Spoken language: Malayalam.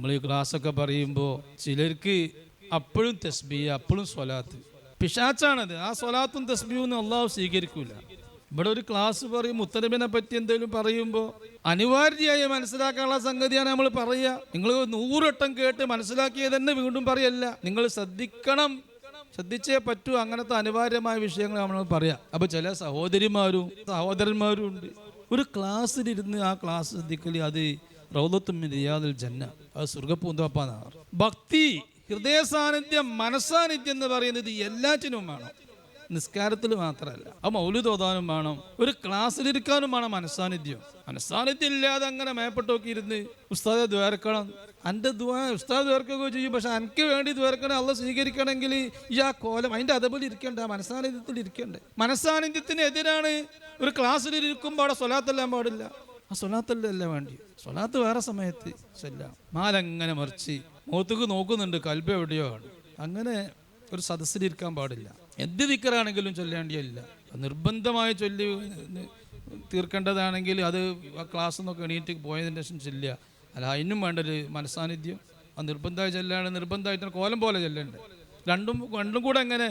നമ്മൾ ഈ ക്ലാസ്സൊക്കെ പറയുമ്പോൾ ചിലർക്ക് അപ്പോഴും തസ്ബീഹ് അപ്പോഴും സ്വലാത്ത് പിശാച്ചാണത്. ആ സ്വലാത്തും തസ്ബീഹൊന്നും അള്ളാഹു സ്വീകരിക്കൂല. ഇവിടെ ഒരു ക്ലാസ് പറയും മുത്തനബിനെ പറ്റി എന്തെങ്കിലും പറയുമ്പോൾ അനിവാര്യമായി മനസ്സിലാക്കാനുള്ള സംഗതിയാണ് നമ്മൾ പറയുക. നിങ്ങൾ 100 വട്ടം കേട്ട് മനസ്സിലാക്കിയത് തന്നെ വീണ്ടും പറയല്ല. നിങ്ങൾ ശ്രദ്ധിക്കണം, ശ്രദ്ധിച്ചേ പറ്റൂ. അങ്ങനത്തെ അനിവാര്യമായ വിഷയങ്ങൾ നമ്മൾ പറയാം. അപ്പോൾ ചില സഹോദരിമാരും സഹോദരന്മാരും ഉണ്ട്, ഒരു ക്ലാസ്സിലിരുന്ന് ആ ക്ലാസ് ശ്രദ്ധിക്കല് അത് റൗളത്തും മിൻ റിയാദിൽ ജന്ന, അത് സ്വർഗ്ഗപ്പൂന്തോപ്പാന്നാണ്. ഭക്തി, ഹൃദയ സാന്നിധ്യം, മനസ്സാന്നിധ്യം എന്ന് പറയുന്നത് എല്ലാറ്റിനും വേണം, നിസ്കാരത്തിൽ മാത്രമല്ല. ആ മൗലിദ് ഓതാനും വേണം, ഒരു ക്ലാസ്സിലിരിക്കാനും വേണം മനസ്സാന്നിധ്യം. മനസ്സാന്നിധ്യം ഇല്ലാതെ അങ്ങനെ മേപ്പെട്ടൊക്കെ ഇരുന്ന് ഉസ്താദെ ദ്വാരക്കണം, എൻ്റെ ഉസ്താദ് ദ്വാരക്കൊക്കെ ചെയ്യും, പക്ഷെ എനിക്ക് വേണ്ടി ദ്വാരക്കണം അള്ളാഹ് സ്വീകരിക്കണമെങ്കിൽ ഈ ആ കോലം അതിൻ്റെ അതേപോലെ ഇരിക്കണ്ടേ, മനസ്സാന്നിധ്യത്തിൽ ഇരിക്കണ്ടേ. മനസ്സാന്നിധ്യത്തിന് എതിരാണ് ഒരു ക്ലാസ്സിലിരിക്കുമ്പോൾ അവിടെ സ്വലാത്തെല്ലാം പാടില്ല. ആ സ്വലാത്തല്ല വേണ്ടി, സ്വലാത്ത് വേറെ സമയത്ത് ചെല്ലാം. മാലങ്ങനെ മറിച്ച് മുഖത്തേക്ക് നോക്കുന്നുണ്ട്, കൽബ് എവിടെയോ ആണ്. അങ്ങനെ ഒരു സദസ്സിലിരിക്കാൻ പാടില്ല. എന്ത് ദിക്റാണെങ്കിലും ചൊല്ലേണ്ടിയല്ല, നിർബന്ധമായി ചൊല്ലി തീർക്കേണ്ടതാണെങ്കിൽ അത് ആ ക്ലാസ് നിന്നൊക്കെ എണീറ്റ് പോയതിൻ്റെ ശേഷം ചെല്ലുക. അല്ല, അതിനും വേണ്ടൊരു മനസ്സാന്നിധ്യം. ആ നിർബന്ധമായി ചെല്ലാണ്, നിർബന്ധമായിട്ട് കോലം പോലെ ചെല്ലേണ്ടത്. രണ്ടും കൂടെ എങ്ങനെ